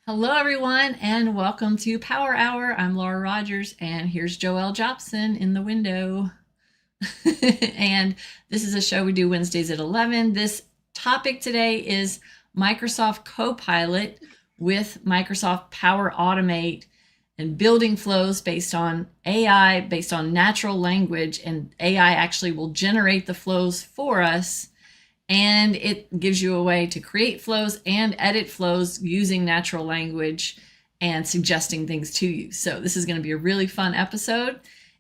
Hello, everyone, and welcome to Power Hour. I'm Laura Rogers, and here's Joelle Jobson in the window. And this is a show we do Wednesdays at 11. This topic today is Microsoft Copilot with Microsoft Power Automate and building flows based on AI, based on natural language, and AI actually will generate the flows for us. And it gives you a way to create flows and edit flows using natural language and suggesting things to you. So this is going to be a really fun episode,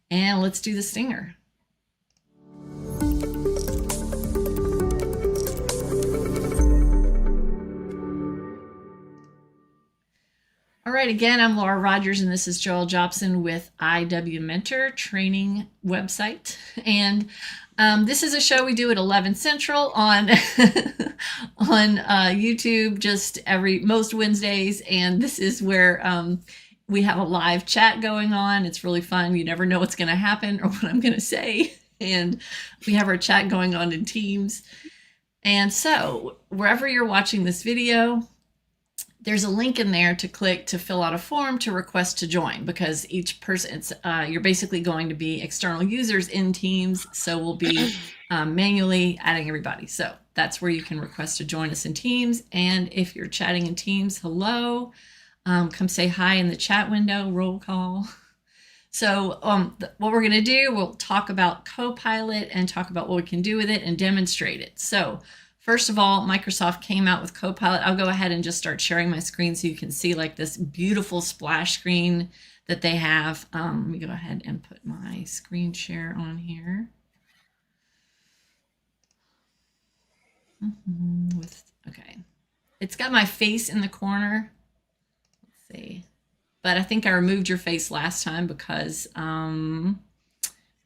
and let's do the stinger. All right, again, I'm Laura Rogers, and this is Joelle Jobson with IW Mentor training website. And this is a show we do at 11 Central on on YouTube, just most Wednesdays. And this is where we have a live chat going on. It's really fun. You never know what's going to happen or what I'm going to say. And we have our chat going on in Teams. And so wherever you're watching this video, there's a link in there to click to fill out a form to request to join, because each person, you're basically going to be external users in Teams, so we'll be manually adding everybody. So that's where you can request to join us in Teams. And if you're chatting in Teams, hello, come say hi in the chat window, roll call. So what we're going to do, we'll talk about Copilot and talk about what we can do with it and demonstrate it. So first of all, Microsoft came out with Copilot. I'll go ahead and just start sharing my screen so you can see like this beautiful splash screen that they have. Let me go ahead and put my screen share on here. Okay. It's got my face in the corner. Let's see. But I think I removed your face last time because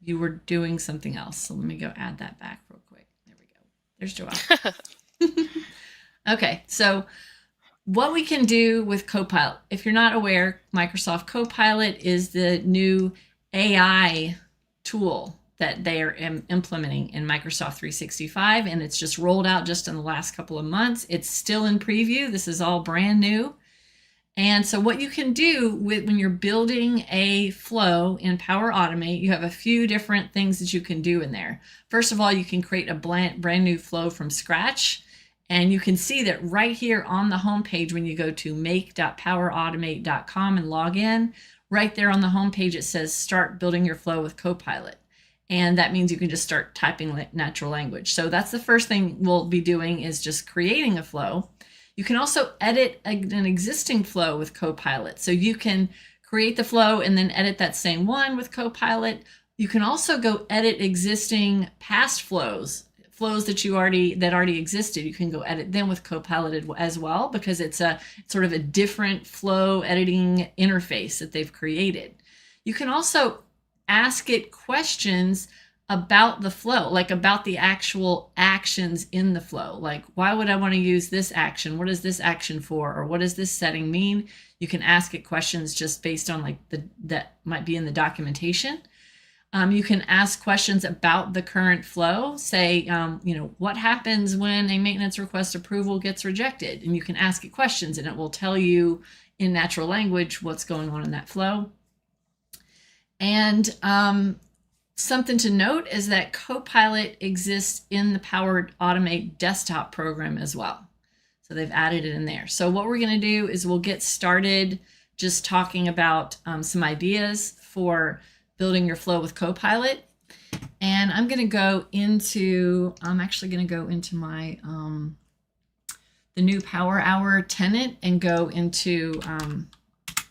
you were doing something else. So let me go add that back real quick. There we go. There's Joelle. Okay, so what we can do with Copilot. If you're not aware, Microsoft Copilot is the new AI tool that they are implementing in Microsoft 365, and it's just rolled out just in the last couple of months. It's still in preview. This is all brand new. And so what you can do when you're building a flow in Power Automate, you have a few different things that you can do in there. First of all, you can create a brand new flow from scratch. And you can see that right here on the home page, when you go to make.powerautomate.com and log in, right there on the home page, it says start building your flow with Copilot. And that means you can just start typing natural language. So that's the first thing we'll be doing, is just creating a flow. You can also edit an existing flow with Copilot. So you can create the flow and then edit that same one with Copilot. You can also go edit existing past flows that already existed. You can go edit them with Copilot as well, because it's a sort of a different flow editing interface that they've created. You can also ask it questions about the flow, like about the actual actions in the flow. Like, why would I want to use this action? What is this action for? Or what does this setting mean? You can ask it questions just based on like that might be in the documentation. You can ask questions about the current flow. Say, what happens when a maintenance request approval gets rejected? And you can ask it questions and it will tell you in natural language what's going on in that flow. And something to note is that Copilot exists in the Power Automate desktop program as well. So they've added it in there. So what we're going to do is we'll get started just talking about some ideas for building your flow with Copilot. And I'm actually going to go into my, the new Power Hour tenant and go into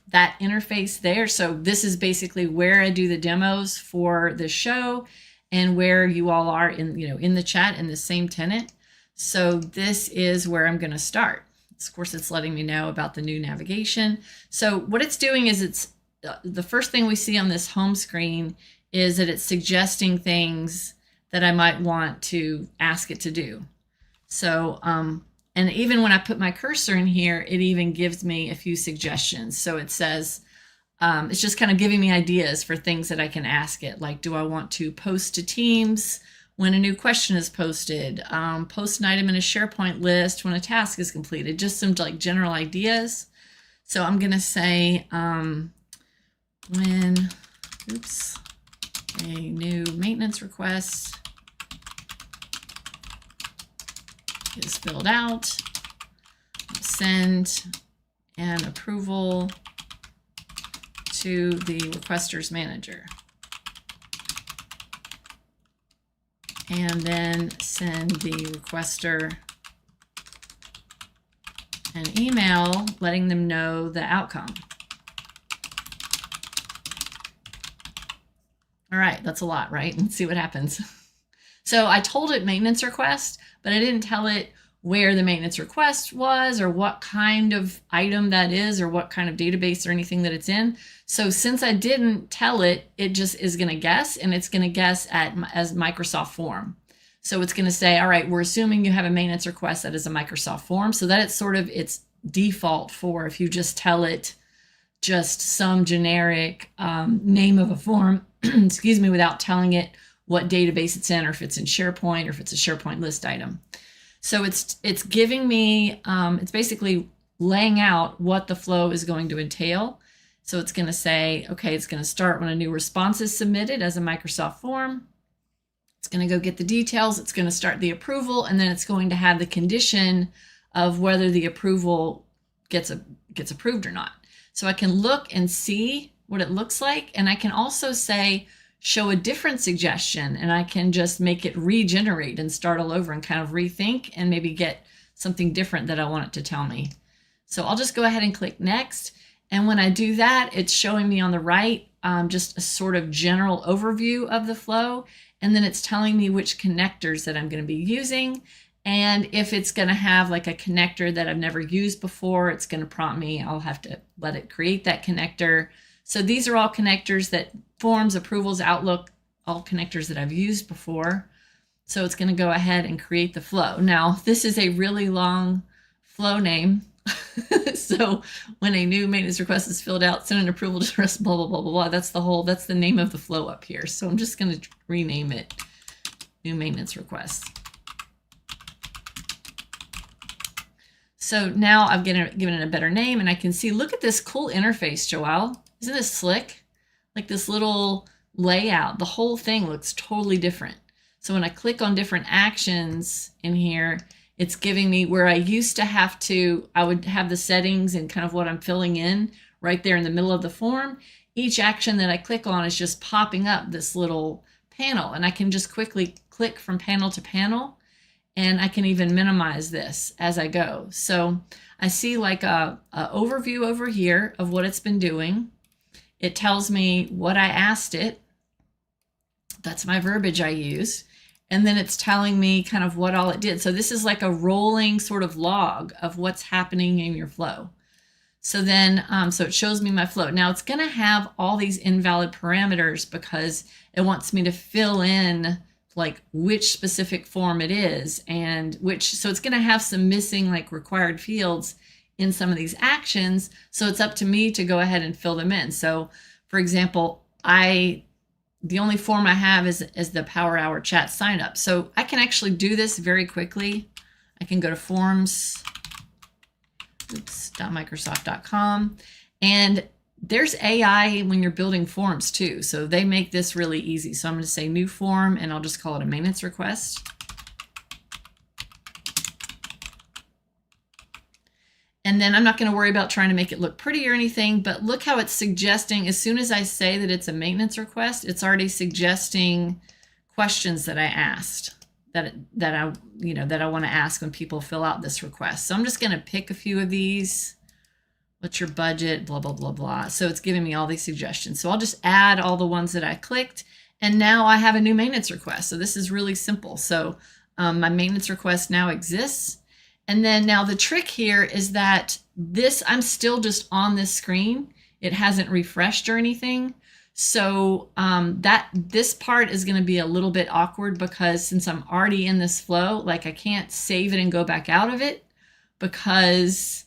that interface there. So this is basically where I do the demos for the show and where you all are in the chat in the same tenant. So this is where I'm going to start. Of course, it's letting me know about the new navigation. So what it's doing is it's the first thing we see on this home screen is that it's suggesting things that I might want to ask it to do. So, and even when I put my cursor in here, it even gives me a few suggestions. So it says, it's just kind of giving me ideas for things that I can ask it. Like, do I want to post to Teams when a new question is posted? Post an item in a SharePoint list when a task is completed? Just some like general ideas. So I'm going to say when, a new maintenance request is filled out, send an approval to the requester's manager. And then send the requester an email letting them know the outcome. All right, that's a lot, right? Let's see what happens. So I told it maintenance request, but I didn't tell it where the maintenance request was or what kind of item that is or what kind of database or anything that it's in. So since I didn't tell it, it just is going to guess, and it's going to guess as Microsoft form. So it's going to say, all right, we're assuming you have a maintenance request that is a Microsoft form. So that it's sort of its default for if you just tell it just some generic name of a form, excuse me, without telling it what database it's in, or if it's in SharePoint, or if it's a SharePoint list item. So it's giving me, it's basically laying out what the flow is going to entail. So it's going to say, okay, it's going to start when a new response is submitted as a Microsoft form. It's going to go get the details. It's going to start the approval, and then it's going to have the condition of whether the approval gets approved or not. So I can look and see what it looks like, and I can also say, show a different suggestion, and I can just make it regenerate and start all over and kind of rethink and maybe get something different that I want it to tell me. So I'll just go ahead and click next. And when I do that, it's showing me on the right just a sort of general overview of the flow. And then it's telling me which connectors that I'm going to be using. And if it's going to have like a connector that I've never used before, it's going to prompt me. I'll have to let it create that connector. So these are all connectors that Forms, Approvals, Outlook, all connectors that I've used before. So it's going to go ahead and create the flow. Now, this is a really long flow name. So when a new maintenance request is filled out, send an approval to rest, blah, blah, blah, blah, blah. That's the name of the flow up here. So I'm just going to rename it new maintenance request. So now I've given it a better name, and I can see, look at this cool interface, Joelle. Isn't this slick? Like this little layout, the whole thing looks totally different. So when I click on different actions in here, it's giving me where I used to have to, I would have the settings and kind of what I'm filling in right there in the middle of the form. Each action that I click on is just popping up this little panel, and I can just quickly click from panel to panel, and I can even minimize this as I go. So I see like a overview over here of what it's been doing. It tells me what I asked it. That's my verbiage I use. And then it's telling me kind of what all it did. So this is like a rolling sort of log of what's happening in your flow. So then, so it shows me my flow. Now it's going to have all these invalid parameters because it wants me to fill in like which specific form it is and which, so it's going to have some missing like required fields in some of these actions. So it's up to me to go ahead and fill them in. So for example, the only form I have is the Power Hour chat sign up. So I can actually do this very quickly. I can go to forms.microsoft.com, and there's AI when you're building forms too. So they make this really easy. So I'm going to say new form, and I'll just call it a maintenance request. And then I'm not going to worry about trying to make it look pretty or anything, but look how it's suggesting, as soon as I say that it's a maintenance request, it's already suggesting questions that I asked that I want to ask when people fill out this request. So I'm just going to pick a few of these. What's your budget? Blah, blah, blah, blah. So it's giving me all these suggestions. So I'll just add all the ones that I clicked, and now I have a new maintenance request. So this is really simple. So my maintenance request now exists. And then now the trick here is that I'm still just on this screen. It hasn't refreshed or anything. So this part is going to be a little bit awkward because since I'm already in this flow, like I can't save it and go back out of it because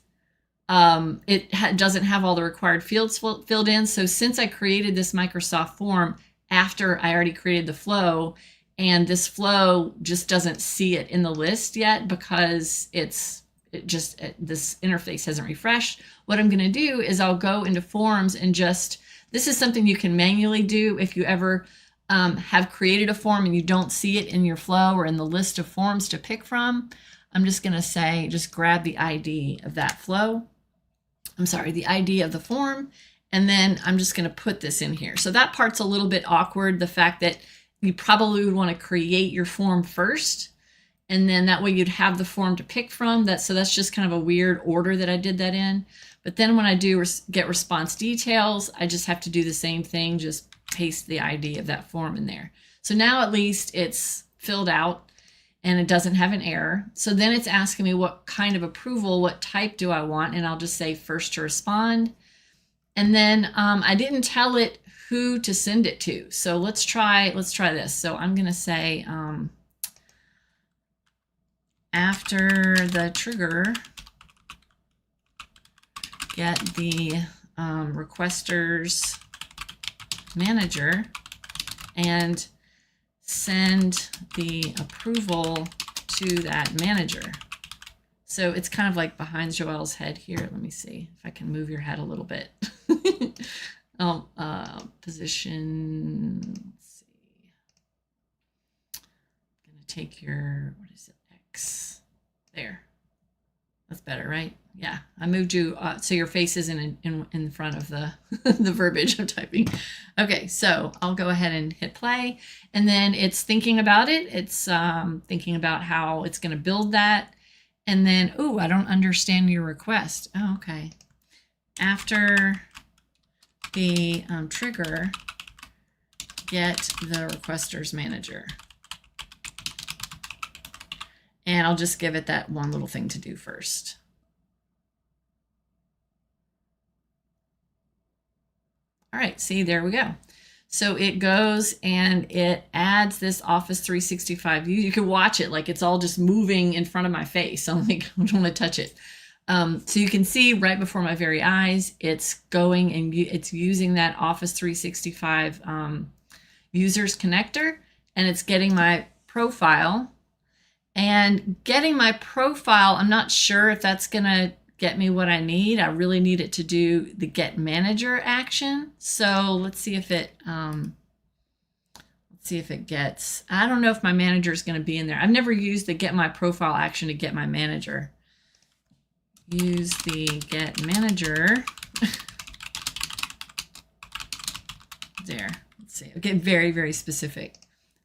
it doesn't have all the required fields filled in. So since I created this Microsoft form after I already created the flow, and this flow just doesn't see it in the list yet because it's this interface hasn't refreshed. What I'm going to do is I'll go into forms and this is something you can manually do if you ever have created a form and you don't see it in your flow or in the list of forms to pick from. I'm just going to say, just grab the ID of that flow. I'm sorry, the ID of the form. And then I'm just going to put this in here. So that part's a little bit awkward. The fact that you probably would want to create your form first, and then that way you'd have the form to pick from. So that's just kind of a weird order that I did that in. But then when I do get response details, I just have to do the same thing, just paste the ID of that form in there. So now at least it's filled out and it doesn't have an error. So then it's asking me what kind of approval, what type do I want? And I'll just say first to respond. And then I didn't tell it who to send it to. So let's try this. So I'm going to say after the trigger, get the requester's manager and send the approval to that manager. So it's kind of like behind Joelle's head here. Let me see if I can move your head a little bit. Position, let's see. I'm going to take your, what is it, X. There. That's better, right? Yeah, I moved you so your face isn't in front of the, the verbiage I'm typing. Okay, so I'll go ahead and hit play. And then it's thinking about it. It's thinking about how it's going to build that. And then, oh, I don't understand your request. Oh, okay. After the trigger, get the requester's manager. And I'll just give it that one little thing to do first. All right, see, there we go. So it goes and it adds this Office 365 view. You can watch it like it's all just moving in front of my face. I'm like, I don't want to touch it. So you can see right before my very eyes, it's going and it's using that Office 365 users connector, and it's getting my profile. And getting my profile, I'm not sure if that's going to get me what I need. I really need it to do the get manager action. So let's see if it gets, I don't know if my manager is going to be in there. I've never used the get my profile action to get my manager. Use the get manager. There, let's see. Okay, very, very specific.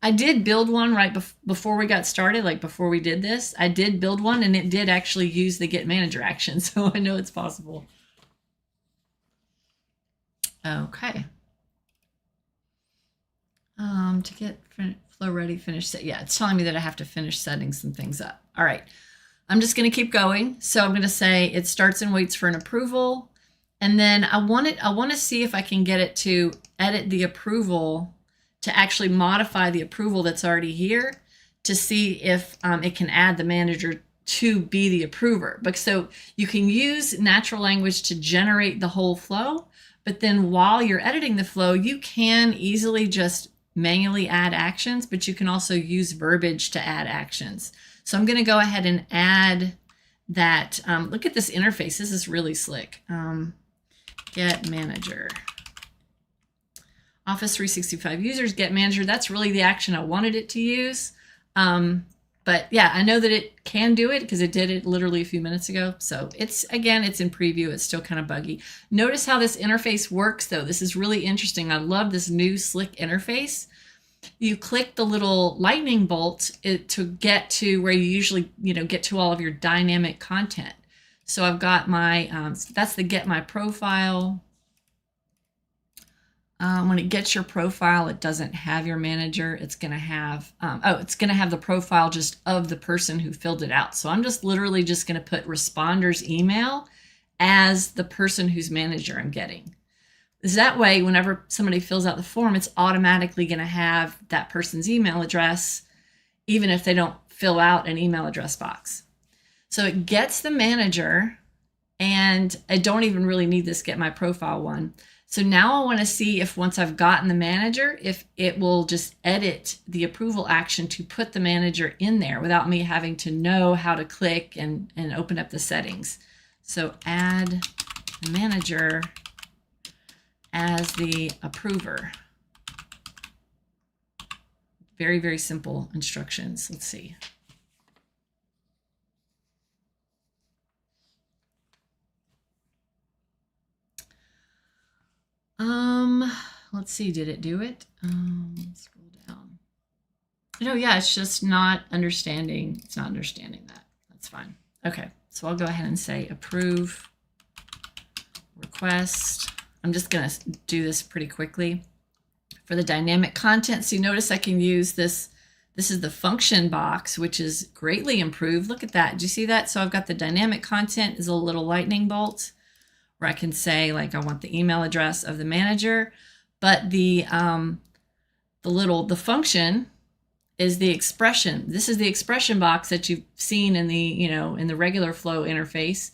I did build one right before we got started, like before we did this. I did build one and it did actually use the get manager action. So I know it's possible. Okay. To get flow ready, finish set. Yeah, it's telling me that I have to finish setting some things up. All right. I'm just going to keep going. So I'm going to say it starts and waits for an approval. And then I want to see if I can get it to edit the approval, to actually modify the approval that's already here, to see if it can add the manager to be the approver. But so you can use natural language to generate the whole flow, but then while you're editing the flow, you can easily just manually add actions, but you can also use verbiage to add actions. So I'm going to go ahead and add that. Look at this interface. This is really slick. Get manager. Office 365 users, get manager. That's really the action I wanted it to use. But yeah, I know that it can do it because it did it literally a few minutes ago. So it's, again, it's in preview. It's still kind of buggy. Notice how this interface works though. This is really interesting. I love this new slick interface. You click the little lightning bolt to get to where you usually, get to all of your dynamic content. So I've got my, that's the get my profile. When it gets your profile, it doesn't have your manager. It's going to have, it's going to have the profile just of the person who filled it out. So I'm just literally just going to put responder's email as the person whose manager I'm getting. Is that way, whenever somebody fills out the form, it's automatically going to have that person's email address, even if they don't fill out an email address box. So it gets the manager, and I don't even really need this get my profile one. So now I want to see if once I've gotten the manager, if it will just edit the approval action to put the manager in there without me having to know how to click and open up the settings. So add the manager as the approver. Very, very simple instructions. Let's see. Let's see, did it do it? Scroll down. No, yeah, it's just not understanding. It's not understanding that. That's fine. Okay, so I'll go ahead and say approve request. I'm just gonna do this pretty quickly. For the dynamic content, so you notice I can use this. This is the function box, which is greatly improved. Look at that. Do you see that? So I've got the dynamic content is a little lightning bolt where I can say like I want the email address of the manager, but the function is the expression. This is the expression box that you've seen in the in the regular flow interface,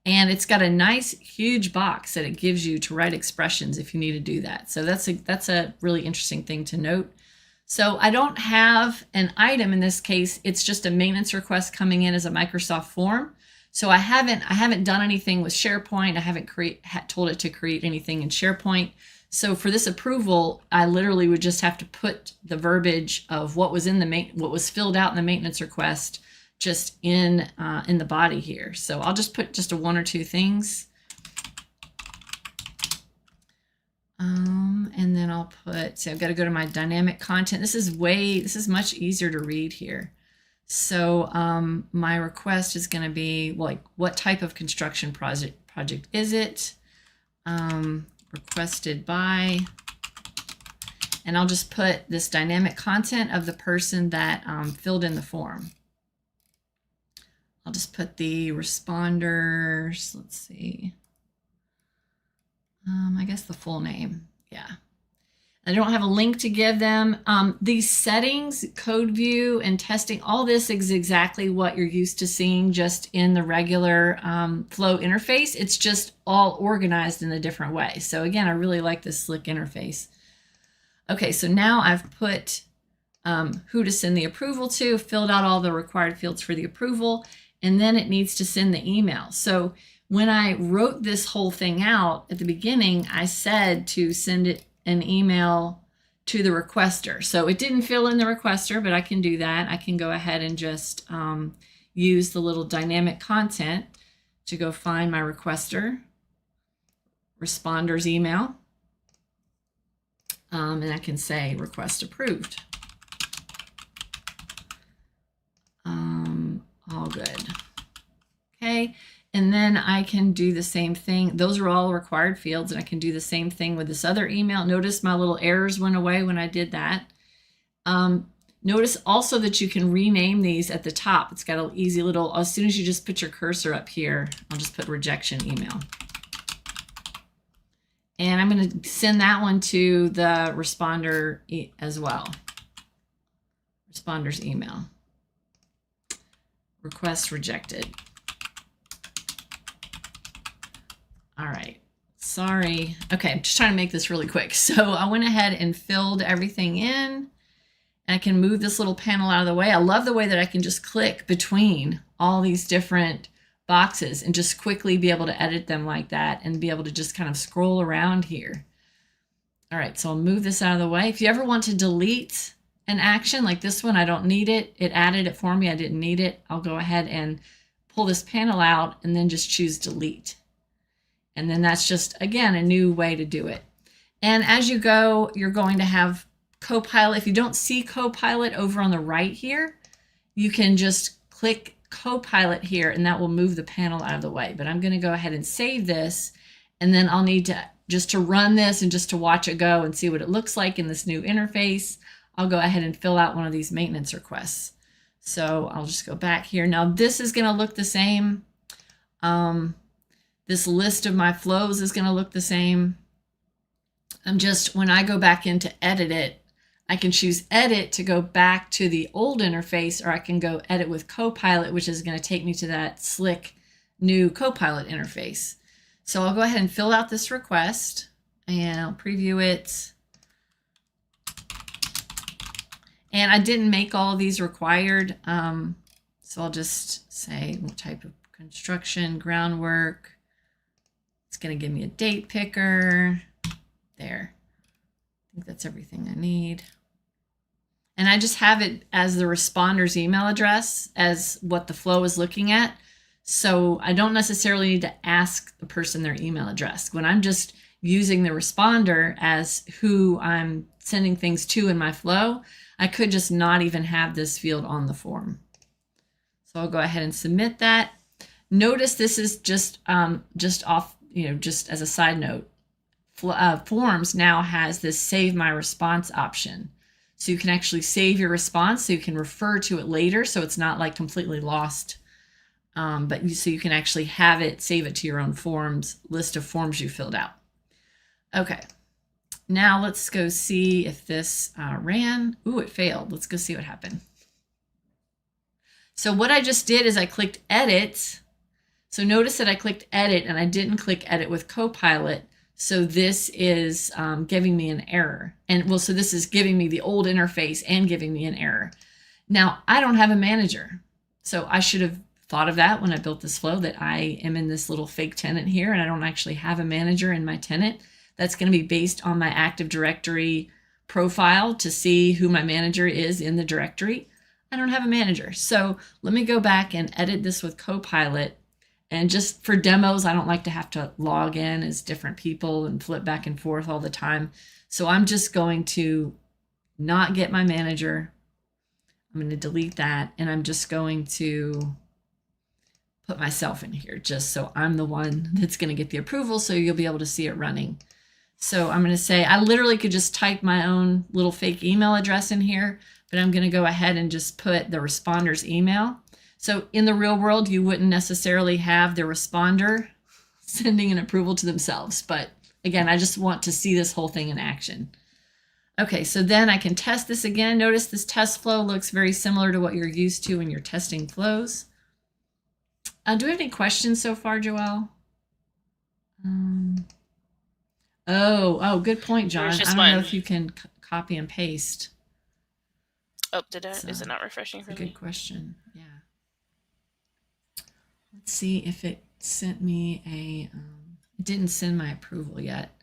and it's got a nice huge box that it gives you to write expressions if you need to do that. So that's a really interesting thing to note. So I don't have an item in this case. It's just a maintenance request coming in as a Microsoft form. So I haven't done anything with SharePoint. I haven't told it to create anything in SharePoint. So for this approval, I literally would just have to put the verbiage of what was what was filled out in the maintenance request just in the body here. So I'll just put just one or two things. And then I'll put, so I've got to go to my dynamic content. This is much easier to read here. So my request is going to be like, what type of construction project is it? Requested by, and I'll just put this dynamic content of the person that filled in the form. I'll just put the responders, let's see. I guess the full name, yeah. I don't have a link to give them. These settings, code view and testing, all this is exactly what you're used to seeing just in the regular flow interface. It's just all organized in a different way. So again, I really like this slick interface. Okay, so now I've put who to send the approval to, filled out all the required fields for the approval, and then it needs to send the email. So when I wrote this whole thing out at the beginning, I said to send it an email to the requester. So it didn't fill in the requester, but I can do that. I can go ahead and just use the little dynamic content to go find my requester, responder's email, and I can say request approved. All good. Okay. And then I can do the same thing. Those are all required fields, and I can do the same thing with this other email. Notice my little errors went away when I did that. Notice also that you can rename these at the top. It's got an easy little, as soon as you just put your cursor up here, I'll just put rejection email. And I'm going to send that one to the responder as well. Responder's email. Request rejected. All right, sorry. Okay, I'm just trying to make this really quick. So I went ahead and filled everything in, and I can move this little panel out of the way. I love the way that I can just click between all these different boxes and just quickly be able to edit them like that and be able to just kind of scroll around here. All right, so I'll move this out of the way. If you ever want to delete an action like this one, I don't need it. It added it for me. I didn't need it. I'll go ahead and pull this panel out and then just choose delete. And then that's just, again, a new way to do it. And as you go, you're going to have Copilot. If you don't see Copilot over on the right here, you can just click Copilot here and that will move the panel out of the way. But I'm going to go ahead and save this, and then I'll need to just to run this and just to watch it go and see what it looks like in this new interface. I'll go ahead and fill out one of these maintenance requests. So I'll just go back here. Now this is going to look the same. This list of my flows is going to look the same. When I go back in to edit it, I can choose edit to go back to the old interface, or I can go edit with Copilot, which is going to take me to that slick new Copilot interface. So I'll go ahead and fill out this request. and I'll preview it. And I didn't make all of these required, so I'll just say what type of construction, groundwork. It's going to give me a date picker. There. I think that's everything I need. And I just have it as the responder's email address as what the flow is looking at. So I don't necessarily need to ask the person their email address. When I'm just using the responder as who I'm sending things to in my flow, I could just not even have this field on the form. So I'll go ahead and submit that. Notice this is just off, just as a side note, Forms now has this save my response option. So you can actually save your response so you can refer to it later. So it's not like completely lost, so you can actually have it, save it to your own forms, list of forms you filled out. Okay, now let's go see if this ran. Ooh, it failed. Let's go see what happened. So what I just did is I clicked edit. So notice that I clicked edit and I didn't click edit with Copilot. So this is giving me an error. So this is giving me the old interface and giving me an error. Now, I don't have a manager. So I should have thought of that when I built this flow, that I am in this little fake tenant here and I don't actually have a manager in my tenant. That's going to be based on my Active Directory profile to see who my manager is in the directory. I don't have a manager. So let me go back and edit this with Copilot. And just for demos, I don't like to have to log in as different people and flip back and forth all the time. So I'm just going to not get my manager. I'm going to delete that. And I'm just going to put myself in here just so I'm the one that's going to get the approval. So you'll be able to see it running. So I'm going to say, I literally could just type my own little fake email address in here, but I'm going to go ahead and just put the responder's email. So in the real world, you wouldn't necessarily have the responder sending an approval to themselves. But again, I just want to see this whole thing in action. Okay, so then I can test this again. Notice this test flow looks very similar to what you're used to when you're testing flows. Do we have any questions so far, Joelle? Oh, good point, John. I don't know if you can copy and paste. Oh, is it not refreshing for me? Good question. Yeah. Let's see if it sent me it didn't send my approval yet.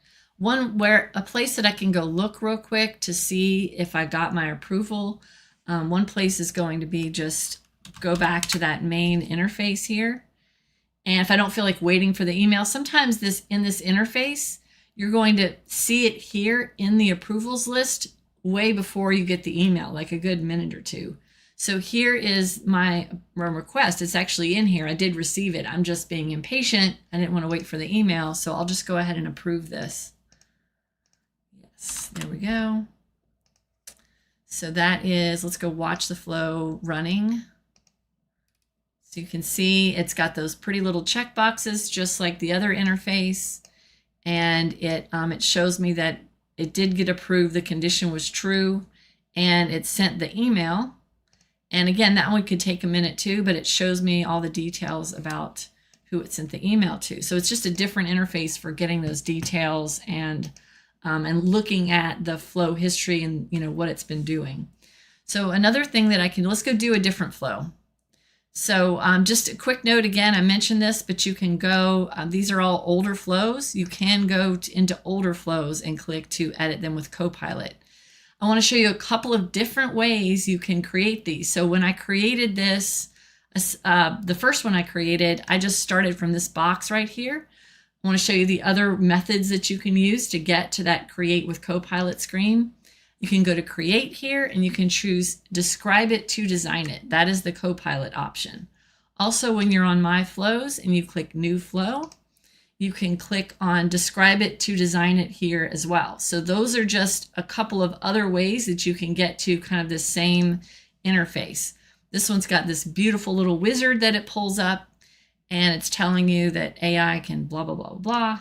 A place that I can go look real quick to see if I got my approval. One place is going to be just go back to that main interface here. And if I don't feel like waiting for the email, sometimes in this interface, you're going to see it here in the approvals list way before you get the email, like a good minute or two. So here is my request. It's actually in here. I did receive it. I'm just being impatient. I didn't want to wait for the email, so I'll just go ahead and approve this. Yes, there we go. So that is, let's go watch the flow running. So you can see it's got those pretty little check boxes, just like the other interface. And it shows me that it did get approved. The condition was true, and it sent the email. And again, that one could take a minute too, but it shows me all the details about who it sent the email to. So it's just a different interface for getting those details and looking at the flow history and what it's been doing. So another thing that let's go do a different flow. So just a quick note again, I mentioned this, but you can go, these are all older flows. You can go into older flows and click to edit them with Copilot. I want to show you a couple of different ways you can create these. So when I created this, the first one I created, I just started from this box right here. I want to show you the other methods that you can use to get to that Create with Copilot screen. You can go to Create here and you can choose Describe it to Design it. That is the Copilot option. Also, when you're on My Flows and you click New Flow, you can click on Describe it to Design it here as well. So those are just a couple of other ways that you can get to kind of the same interface. This one's got this beautiful little wizard that it pulls up, and it's telling you that AI can blah, blah, blah, blah,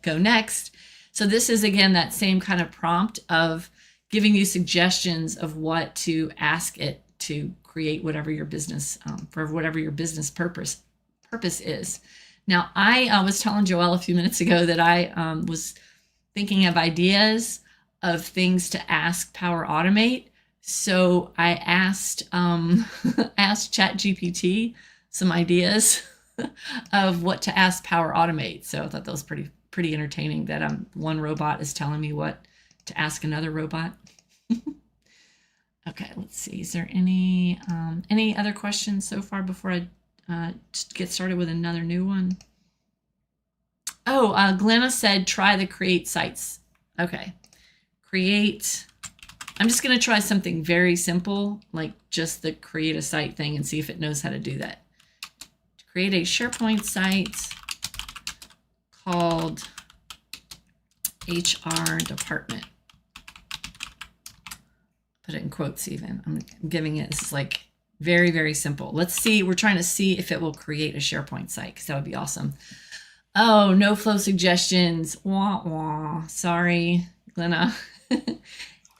go next. So this is, again, that same kind of prompt of giving you suggestions of what to ask it to create whatever your business, for whatever your business purpose is. Now, I was telling Joelle a few minutes ago that I was thinking of ideas of things to ask Power Automate. So I asked asked ChatGPT some ideas of what to ask Power Automate. So I thought that was pretty entertaining that one robot is telling me what to ask another robot. Okay, let's see. Is there any other questions so far before I get started with another new one? Oh, Glenna said try the create sites. Okay, create. I'm just going to try something very simple, like just the create a site thing, and see if it knows how to do that. Create a SharePoint site called HR department. Put it in quotes even. I'm giving it, this is like very, very simple. Let's see. We're trying to see if it will create a SharePoint site, because that would be awesome. Oh, no flow suggestions. Wah, wah. Sorry, Glenna. I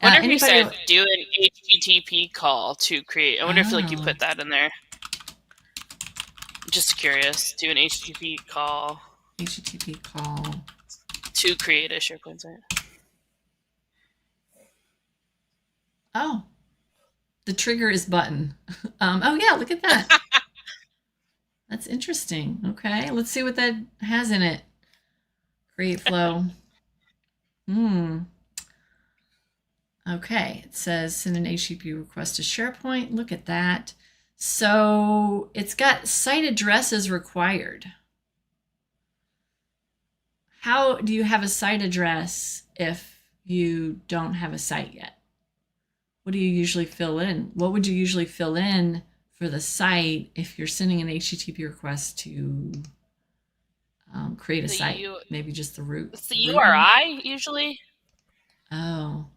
wonder if you said do an HTTP call to create. I wonder if like you put that in there. Just curious. Do an HTTP call. HTTP call. To create a SharePoint site. Oh, the trigger is button. Oh yeah, look at that. That's interesting. Okay, let's see what that has in it. Create flow. Okay, it says send an HTTP request to SharePoint. Look at that. So it's got site addresses required. How do you have a site address if you don't have a site yet? What do you usually fill in? What would you usually fill in for the site if you're sending an HTTP request to create a site? Maybe just the root. It's the URI usually. Oh.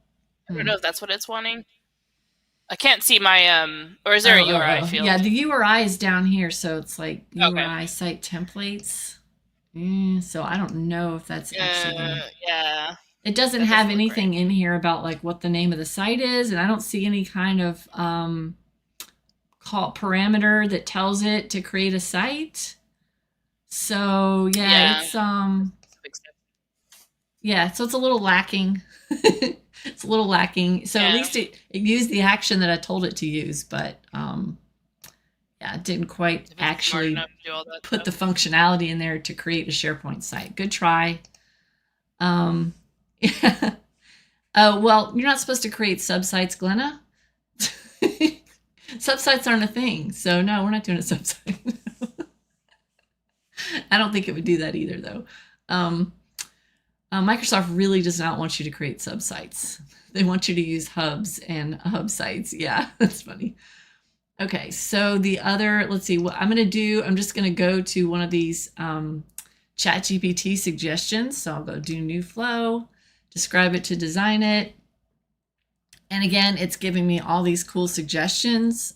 I don't know if that's what it's wanting. I can't see my or is there a URI field? Yeah, the URI is down here, so it's like URI site templates. So I don't know if that's actually gonna... Yeah. It doesn't have anything in here about like what the name of the site is, and I don't see any kind of call parameter that tells it to create a site. So it's so it's a little lacking. It's a little lacking. So at least it used the action that I told it to use, but it didn't quite actually put the functionality in there to create a SharePoint site. Good try. Yeah. Well, you're not supposed to create subsites, Glenna. Subsites aren't a thing, so no, we're not doing a subsite. I don't think it would do that either, though. Microsoft really does not want you to create subsites. They want you to use hubs and hub sites. Yeah, that's funny. Okay, so the other, let's see, what I'm going to do, I'm just going to go to one of these ChatGPT suggestions. So I'll go do new flow, describe it to design it. And again, it's giving me all these cool suggestions,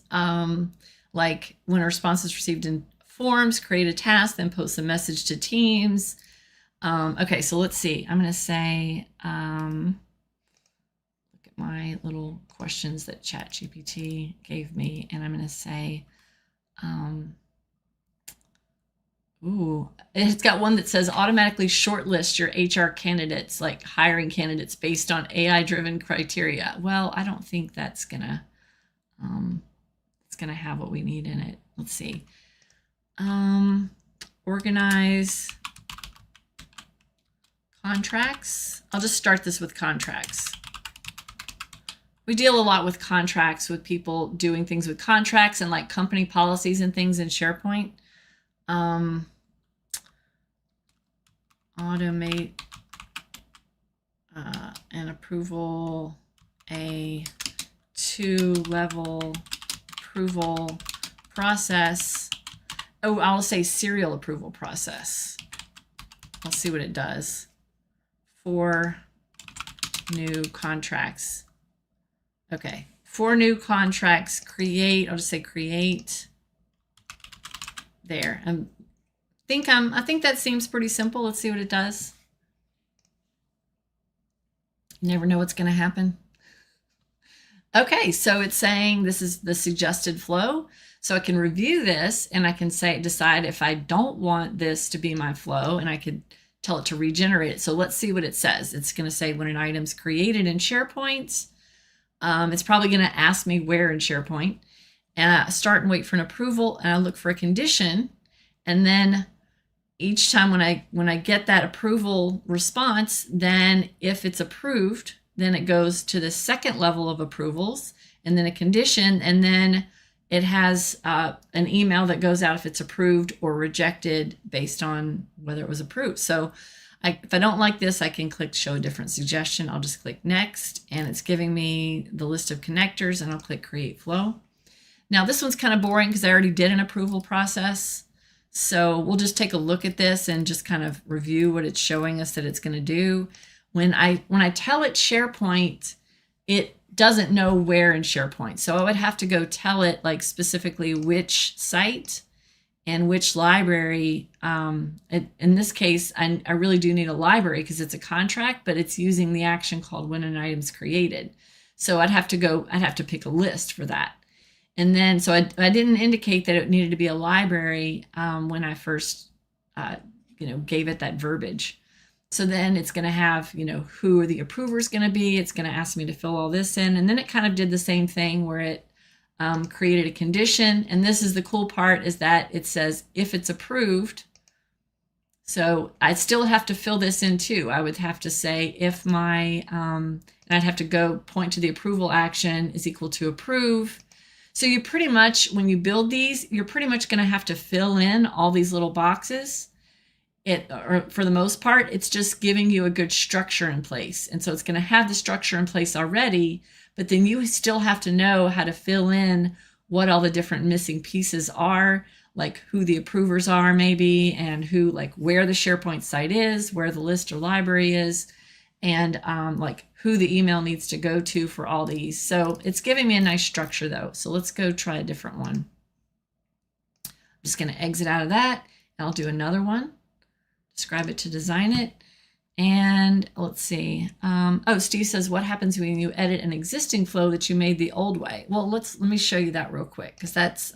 like when a response is received in forms, create a task, then post a message to teams. Okay, so let's see. I'm going to say, look at my little questions that ChatGPT gave me, and I'm going to say, it's got one that says automatically shortlist your HR candidates, like hiring candidates based on AI-driven criteria. Well, I don't think that's gonna have what we need in it. Let's see. Organize contracts. I'll just start this with contracts. We deal a lot with contracts, with people doing things with contracts and like company policies and things in SharePoint. Automate an approval, a 2-level approval process. Oh, I'll say serial approval process. I'll see what it does for new contracts. Okay, for new contracts, create, I'll just say create there. I think that seems pretty simple. Let's see what it does. You never know what's going to happen. Okay, so it's saying this is the suggested flow. So I can review this and I can decide if I don't want this to be my flow, and I could tell it to regenerate it. So let's see what it says. It's going to say when an item's created in SharePoint. It's probably going to ask me where in SharePoint. And I start and wait for an approval, and I look for a condition. And then each time when I get that approval response, then if it's approved, then it goes to the second level of approvals, and then a condition, and then it has an email that goes out if it's approved or rejected based on whether it was approved. So if I don't like this, I can click show a different suggestion. I'll just click next, and it's giving me the list of connectors, and I'll click create flow. Now this one's kind of boring because I already did an approval process. So we'll just take a look at this and just kind of review what it's showing us that it's going to do. When I tell it SharePoint, it doesn't know where in SharePoint. So I would have to go tell it like specifically which site and which library. In this case, I really do need a library because it's a contract, but it's using the action called when an item's created. So I'd have to pick a list for that. And then, so I didn't indicate that it needed to be a library when I first, gave it that verbiage. So then it's going to have, who are the approvers going to be? It's going to ask me to fill all this in. And then it kind of did the same thing where it created a condition. And this is the cool part, is that it says if it's approved. So I'd still have to fill this in too. I would have to say if and I'd have to go point to the approval action is equal to approve. So you pretty much, when you build these, you're pretty much going to have to fill in all these little boxes. Or for the most part, it's just giving you a good structure in place. And so it's going to have the structure in place already, but then you still have to know how to fill in what all the different missing pieces are, like who the approvers are maybe, and who, like where the SharePoint site is, where the list or library is, and like who the email needs to go to for all these. So it's giving me a nice structure though. So let's go try a different one. I'm just going to exit out of that, and I'll do another one. Describe it to design it. And let's see. Steve says, what happens when you edit an existing flow that you made the old way? Well, let me show you that real quick, because that's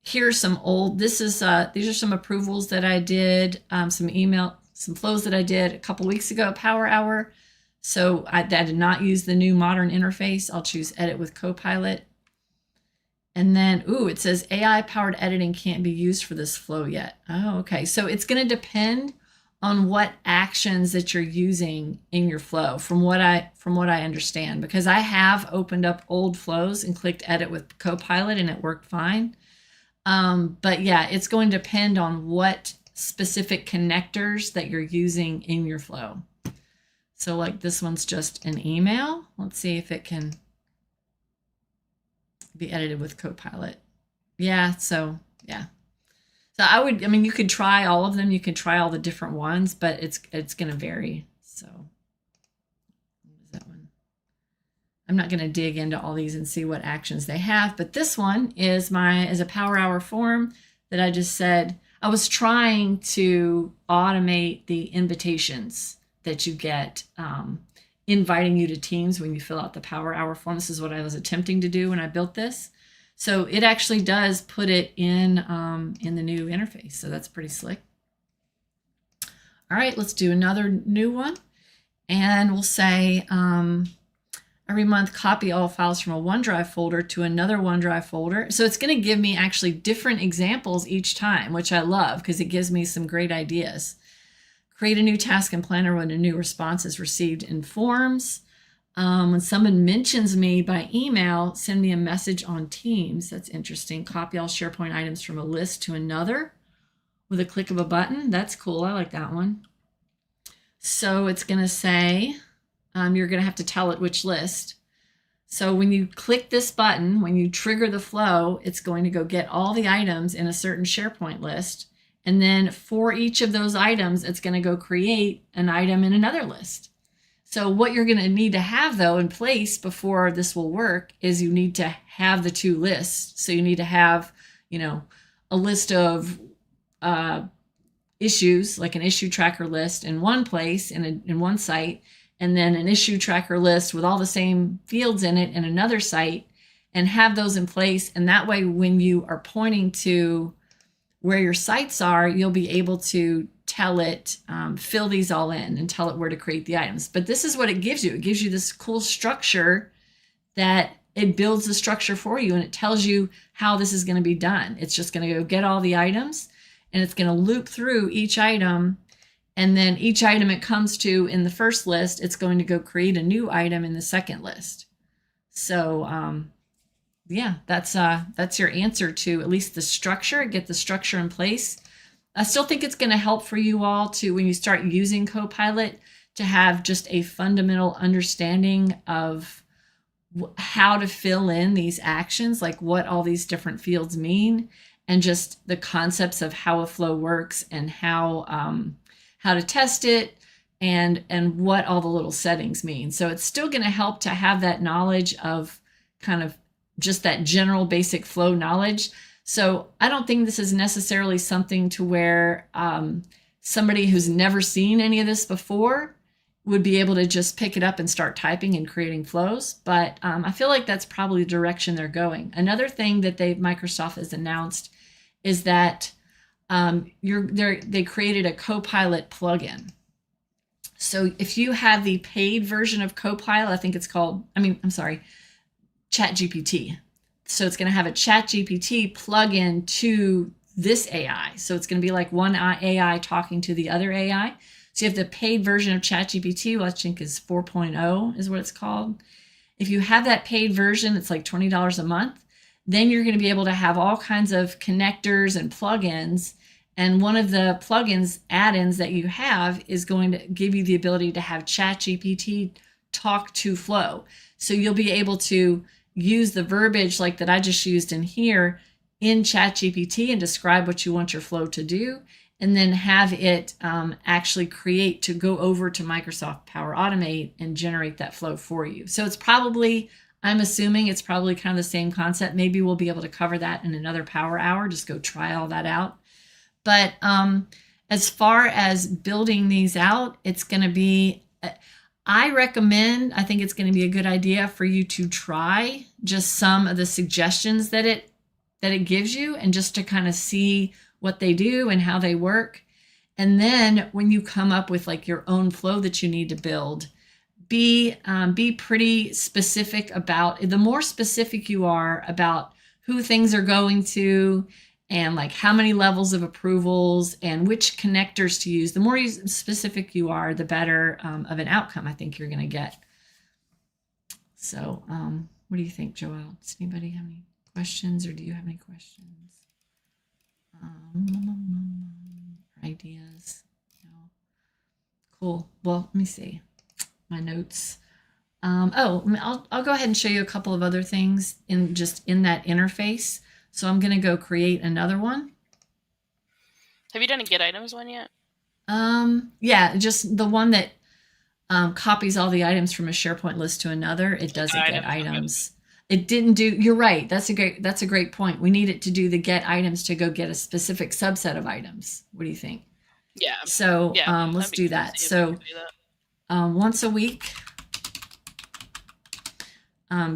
here's some old. These are some approvals that I did, some flows that I did a couple weeks ago, Power Hour. So I did not use the new modern interface. I'll choose Edit with Copilot. And then, it says AI-powered editing can't be used for this flow yet. Oh, okay. So it's going to depend on what actions that you're using in your flow, from what I understand, because I have opened up old flows and clicked Edit with Copilot, and it worked fine. But yeah, it's going to depend on what specific connectors that you're using in your flow. So like this one's just an email. Let's see if it can be edited with Copilot. Yeah, so yeah. So you could try all of them. You can try all the different ones, but it's going to vary. So what is that one? I'm not going to dig into all these and see what actions they have, but this one is a Power Hour form that I just said. I was trying to automate the invitations that you get, inviting you to Teams when you fill out the Power Hour form. This is what I was attempting to do when I built this. So it actually does put it in the new interface. So that's pretty slick. All right, let's do another new one. And we'll say every month copy all files from a OneDrive folder to another OneDrive folder. So it's going to give me actually different examples each time, which I love because it gives me some great ideas. Create a new task in Planner when a new response is received in Forms. When someone mentions me by email, send me a message on Teams. That's interesting. Copy all SharePoint items from a list to another with a click of a button. That's cool. I like that one. So it's going to say, you're going to have to tell it which list. So when you click this button, when you trigger the flow, it's going to go get all the items in a certain SharePoint list. And then for each of those items, it's going to go create an item in another list. So what you're going to need to have, though, in place before this will work is you need to have the two lists. So you need to have, a list of issues, like an issue tracker list in one place in one site, and then an issue tracker list with all the same fields in it in another site, and have those in place. And that way, when you are pointing to where your sites are, you'll be able to tell it, fill these all in and tell it where to create the items. But this is what it gives you. It gives you this cool structure that it builds the structure for you, and it tells you how this is going to be done. It's just going to go get all the items, and it's going to loop through each item. And then each item it comes to in the first list, it's going to go create a new item in the second list. So yeah, that's your answer to at least the structure. Get the structure in place. I still think it's going to help for you all to, when you start using Copilot, to have just a fundamental understanding of how to fill in these actions, like what all these different fields mean, and just the concepts of how a flow works and how to test it, and what all the little settings mean. So it's still going to help to have that knowledge of kind of just that general basic flow knowledge. So I don't think this is necessarily something to where somebody who's never seen any of this before would be able to just pick it up and start typing and creating flows. But I feel like that's probably the direction they're going. Another thing that Microsoft has announced is that they created a Copilot plugin. So if you have the paid version of Copilot, I think it's called, ChatGPT. So it's going to have a ChatGPT plugin to this AI. So it's going to be like one AI talking to the other AI. So you have the paid version of ChatGPT, which I think is 4.0 is what it's called. If you have that paid version, it's like $20 a month. Then you're going to be able to have all kinds of connectors and plugins. And one of the plugins add-ins that you have is going to give you the ability to have ChatGPT talk to Flow. So you'll be able to use the verbiage like that I just used in here in ChatGPT and describe what you want your flow to do, and then have it actually create to go over to Microsoft Power Automate and generate that flow for you. So it's probably, I'm assuming it's probably kind of the same concept. Maybe we'll be able to cover that in another Power Hour. Just go try all that out. But as far as building these out, it's going to be, I think it's going to be a good idea for you to try just some of the suggestions that it gives you, and just to kind of see what they do and how they work. And then when you come up with like your own flow that you need to build, be pretty specific about, the more specific you are about who things are going to, and like how many levels of approvals and which connectors to use, the more specific you are, the better of an outcome I think you're going to get. So what do you think, Joelle? Does anybody have any questions, or do you have any questions? Ideas? No. Cool. Well, let me see my notes. I'll go ahead and show you a couple of other things in that interface. So I'm going to go create another one. Have you done a get items one yet? Yeah, just the one that copies all the items from a SharePoint list to another. It doesn't get items. It didn't do, you're right. That's a great point. We need it to do the get items to go get a specific subset of items. What do you think? Yeah. So let's do that. So once a week,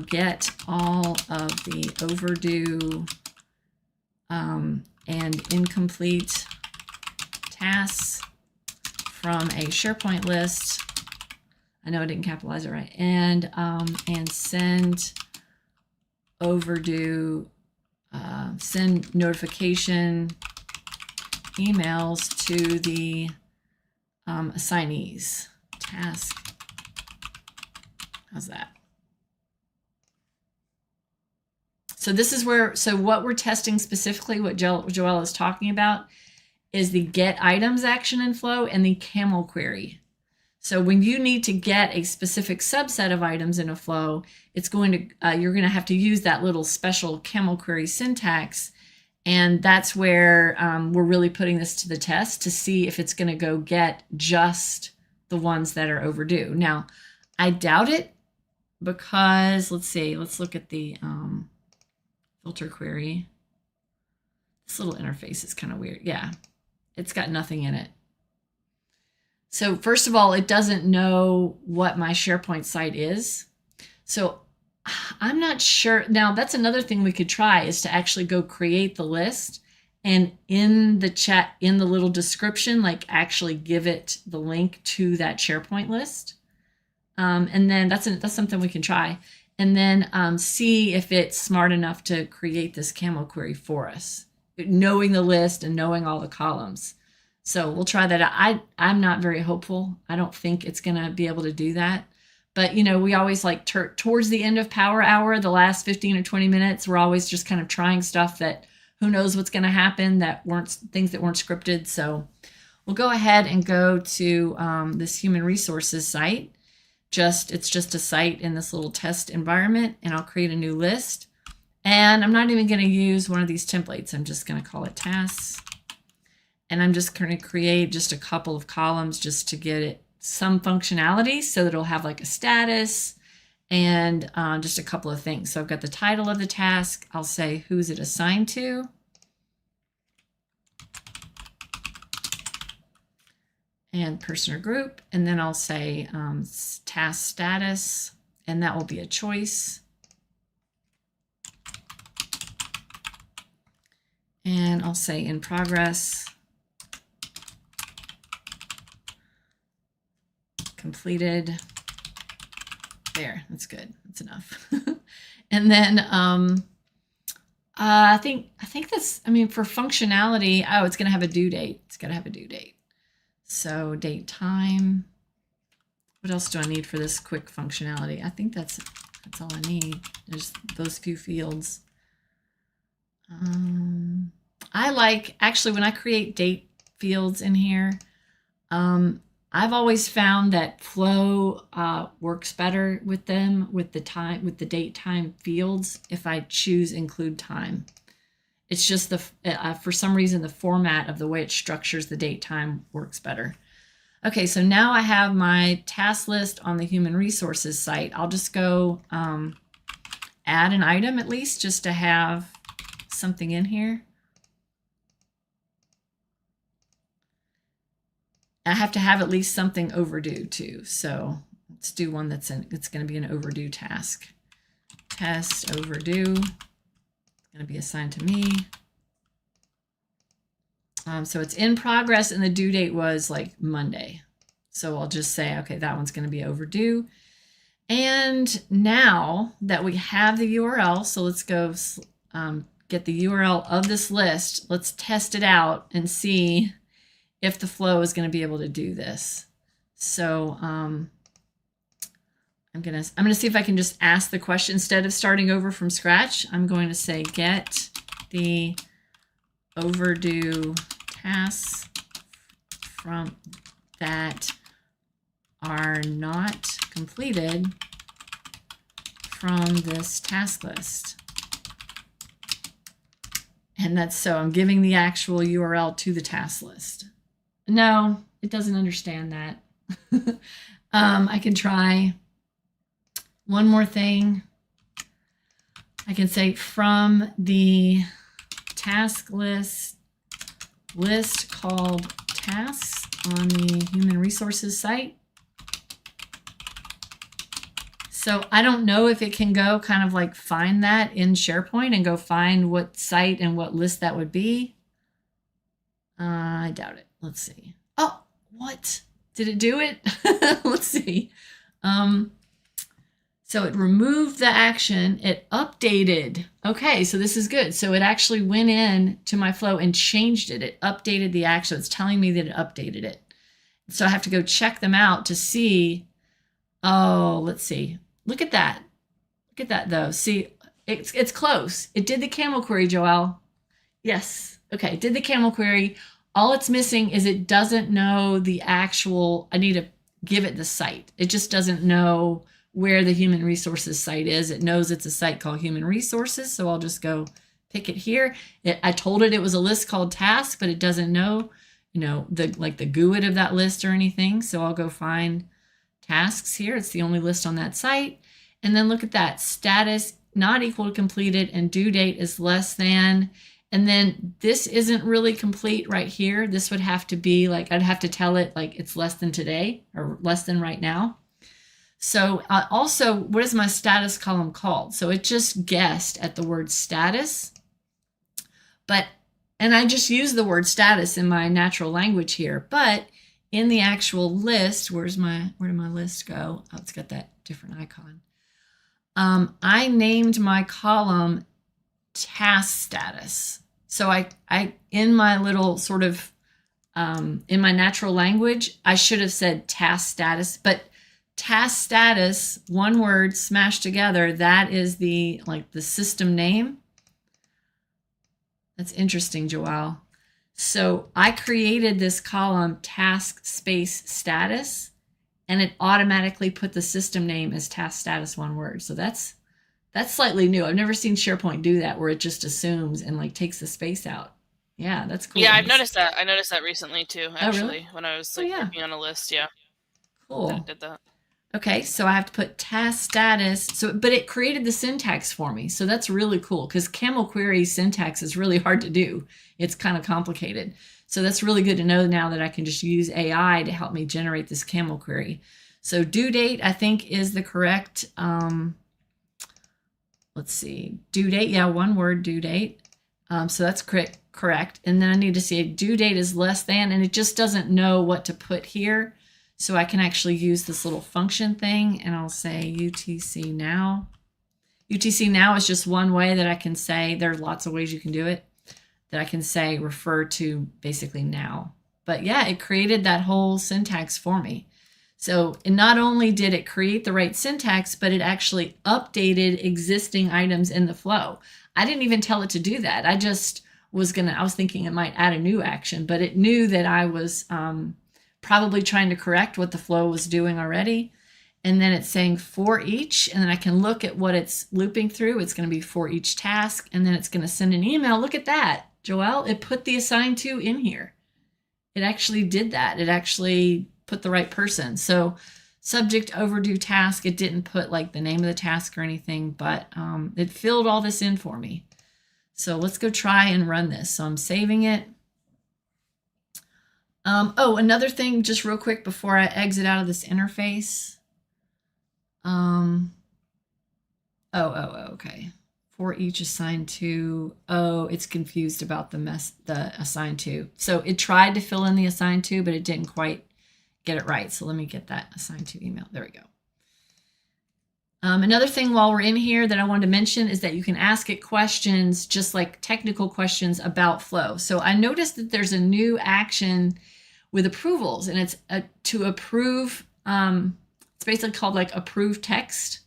get all of the overdue and incomplete tasks from a SharePoint list. I know I didn't capitalize it right. And send overdue, send notification emails to the assignees. Task. How's that? So this is where, so what we're testing specifically, what Joelle is talking about, is the get items action in Flow and the camel query. So when you need to get a specific subset of items in a flow, it's going to, you're going to have to use that little special camel query syntax. And that's where we're really putting this to the test to see if it's going to go get just the ones that are overdue. Now, I doubt it, because let's see, let's look at the filter query. This little interface is kind of weird. Yeah, it's got nothing in it. So first of all, it doesn't know what my SharePoint site is. So I'm not sure. Now that's another thing we could try, is to actually go create the list and in the chat, in the little description, like actually give it the link to that SharePoint list. And then that's something we can try. And then see if it's smart enough to create this camel query for us, knowing the list and knowing all the columns. So we'll try that out. I'm not very hopeful. I don't think it's going to be able to do that. But, we always like towards the end of Power Hour, the last 15 or 20 minutes, we're always just kind of trying stuff that who knows what's going to happen, that weren't things that weren't scripted. So we'll go ahead and go to this human resources site. It's just a site in this little test environment, and I'll create a new list. And I'm not even going to use one of these templates. I'm just going to call it tasks. And I'm just going to create just a couple of columns just to get it some functionality so that it'll have like a status and just a couple of things. So I've got the title of the task. I'll say who's it assigned to. And person or group, and then I'll say task status, and that will be a choice. And I'll say in progress, completed. There, that's good. That's enough. And then I think that's, for functionality, it's going to have a due date. It's got to have a due date. So date, time. What else do I need for this quick functionality? I think that's all I need. There's those few fields. I like, actually, when I create date fields in here, I've always found that Flow works better with them, with the date time fields, if I choose include time. It's just for some reason, the format of the way it structures the date time works better. Okay, so now I have my task list on the human resources site. I'll just go add an item at least, just to have something in here. I have to have at least something overdue too. So let's do one it's going to be an overdue task. Test overdue. Going to be assigned to me. So it's in progress, and the due date was like Monday. So I'll just say, okay, that one's going to be overdue. And now that we have the URL, so let's go get the URL of this list. Let's test it out and see if the Flow is going to be able to do this. So I'm gonna see if I can just ask the question instead of starting over from scratch. I'm going to say get the overdue tasks from that are not completed from this task list. And that's, so I'm giving the actual URL to the task list. No, it doesn't understand that. I can try one more thing. I can say from the task list called tasks on the human resources site. So I don't know if it can go kind of like find that in SharePoint and go find what site and what list that would be. I doubt it. Let's see. Oh, what? Did it do it? Let's see. So it removed the action. It updated. Okay, so this is good. So it actually went in to my Flow and changed it. It updated the action. It's telling me that it updated it. So I have to go check them out to see. Oh, let's see. Look at that. Look at that, though. See, it's close. It did the camel query, Joelle. Yes. Okay, it did the camel query. All it's missing is it doesn't know the actual, I need to give it the site. It just doesn't know where the human resources site is. It knows it's a site called human resources. So I'll just go pick it here. I told it was a list called task, but it doesn't know, the GUID of that list or anything. So I'll go find tasks here. It's the only list on that site. And then look at that, status not equal to completed and due date is less than. And then this isn't really complete right here. This would have to be like, I'd have to tell it like it's less than today or less than right now. So also, what is my status column called? So it just guessed at the word status, but And I just use the word status in my natural language here, but in the actual list, where did my list go? Oh, it's got that different icon. I named my column task status. So I in my little sort of, in my natural language, I should have said task status, but task status, one word smashed together, that is the system name. That's interesting, Joelle. So I created this column task space status, and it automatically put the system name as task status, one word. So that's slightly new. I've never seen SharePoint do that, where it just assumes and like takes the space out. Yeah, that's cool. Yeah, I've noticed that. I noticed that recently too, actually, oh, really? when I was working on a list. Yeah. Cool. I did that. Okay, so I have to put task status. But it created the syntax for me. So that's really cool, because camel query syntax is really hard to do. It's kind of complicated. So that's really good to know now that I can just use AI to help me generate this camel query. So due date, I think, is the correct, let's see, due date. Yeah, one word, due date. So that's correct. And then I need to say due date is less than, and it just doesn't know what to put here. So I can actually use this little function thing, and I'll say UTC now. UTC now is just one way that I can say, there are lots of ways you can do it, that I can say refer to basically now. But yeah, it created that whole syntax for me. So not only did it create the right syntax, but it actually updated existing items in the flow. I didn't even tell it to do that. I just I was thinking it might add a new action, but it knew that I was probably trying to correct what the flow was doing already. And then it's saying for each, and then I can look at what it's looping through. It's going to be for each task, and then it's going to send an email. Look at that, Joelle. It put the assigned to in here. It actually did that. It actually put the right person. So subject overdue task, it didn't put like the name of the task or anything, but it filled all this in for me. So let's go try and run this. So I'm saving it. Oh, another thing, just real quick before I exit out of this interface. Okay. For each assigned to, it's confused about the assigned to. So it tried to fill in the assigned to, but it didn't quite get it right. So let me get that assigned to email. There we go. Another thing while we're in here that I wanted to mention is that you can ask it questions, just like technical questions about flow. So I noticed that there's a new action with approvals, and it's to approve. It's basically called like approve text.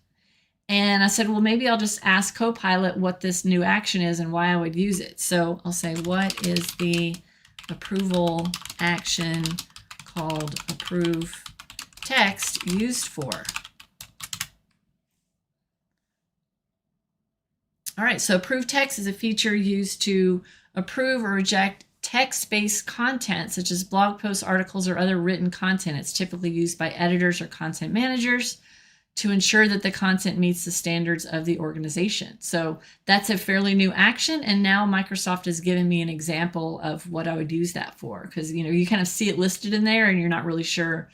And I said, well, maybe I'll just ask Copilot what this new action is and why I would use it. So I'll say, what is the approval action called approve text used for? All right, so approve text is a feature used to approve or reject text-based content, such as blog posts, articles, or other written content. It's typically used by editors or content managers to ensure that the content meets the standards of the organization. So that's a fairly new action, and now Microsoft has given me an example of what I would use that for, because you kind of see it listed in there and you're not really sure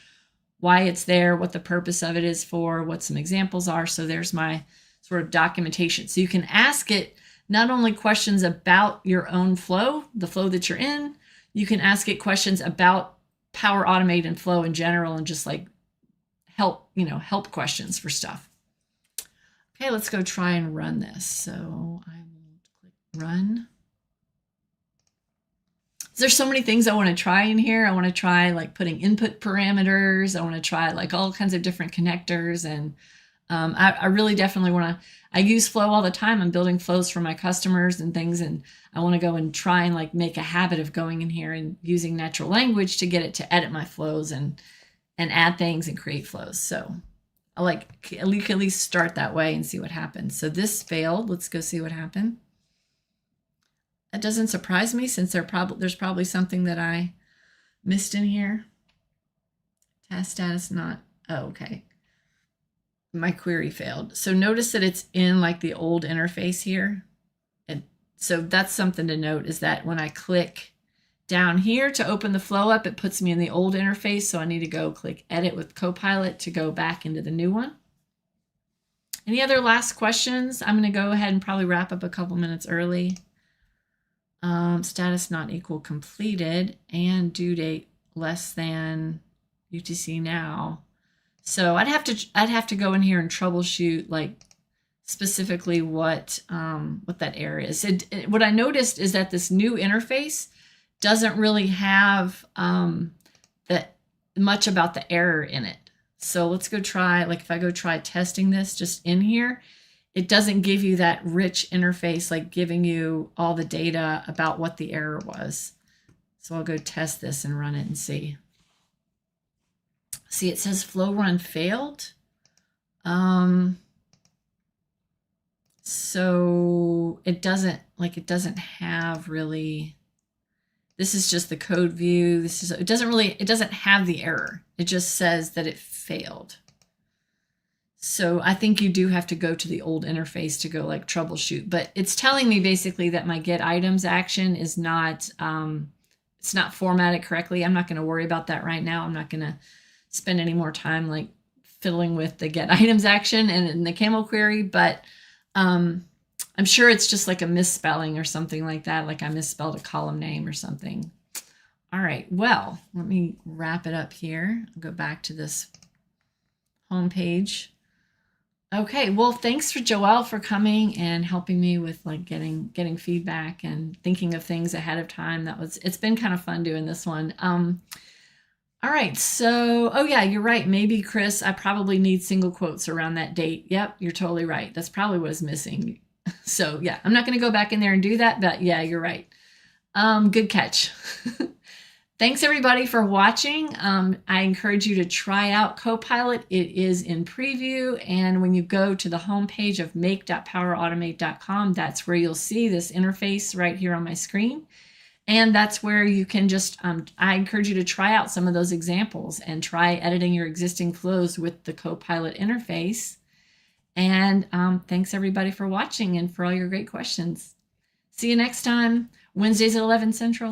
why it's there, what the purpose of it is for, what some examples are. So there's my sort of documentation. So you can ask it not only questions about your own flow, the flow that you're in, you can ask it questions about Power Automate and flow in general, and just like help questions for stuff. Okay, let's go try and run this. So I will click run. There's so many things I want to try in here. I want to try like putting input parameters. I want to try like all kinds of different connectors, and I really definitely want to, I use flow all the time. I'm building flows for my customers and things, and I want to go and try and like make a habit of going in here and using natural language to get it to edit my flows and add things and create flows. So I like at least start that way and see what happens. So this failed. Let's go see what happened. That doesn't surprise me, since there's probably something that I missed in here. Task status not, oh, okay. My query failed. So notice that it's in like the old interface here. And so that's something to note, is that when I click down here to open the flow up, it puts me in the old interface. So I need to go click edit with Copilot to go back into the new one. Any other last questions? I'm going to go ahead and probably wrap up a couple minutes early. Status not equal completed, and due date less than UTC now. So I'd have to go in here and troubleshoot like specifically what that error is. What I noticed is that this new interface doesn't really have that much about the error in it. So let's go try, like if I go try testing this just in here, it doesn't give you that rich interface, like giving you all the data about what the error was. So I'll go test this and run it and see. See, it says flow run failed. So it doesn't have really, this is just the code view. It doesn't have the error. It just says that it failed. So I think you do have to go to the old interface to go like troubleshoot, but it's telling me basically that my get items action is not, it's not formatted correctly. I'm not going to worry about that right now. I'm not going to spend any more time like fiddling with the get items action and in the camel query, but I'm sure it's just like a misspelling or something like that. Like I misspelled a column name or something. All right, well, let me wrap it up here. I'll go back to this home page. Okay, well, thanks for Joelle for coming and helping me with like getting feedback and thinking of things ahead of time. It's been kind of fun doing this one. All right, so, oh yeah, you're right. Maybe Chris, I probably need single quotes around that date. Yep, you're totally right. That's probably what is missing. So yeah, I'm not going to go back in there and do that, but yeah, you're right. Good catch. Thanks everybody for watching. I encourage you to try out Copilot. It is in preview, and when you go to the homepage of make.powerautomate.com, that's where you'll see this interface right here on my screen. And that's where you can just, I encourage you to try out some of those examples and try editing your existing flows with the Copilot interface. And thanks everybody for watching and for all your great questions. See you next time, Wednesdays at 11 Central.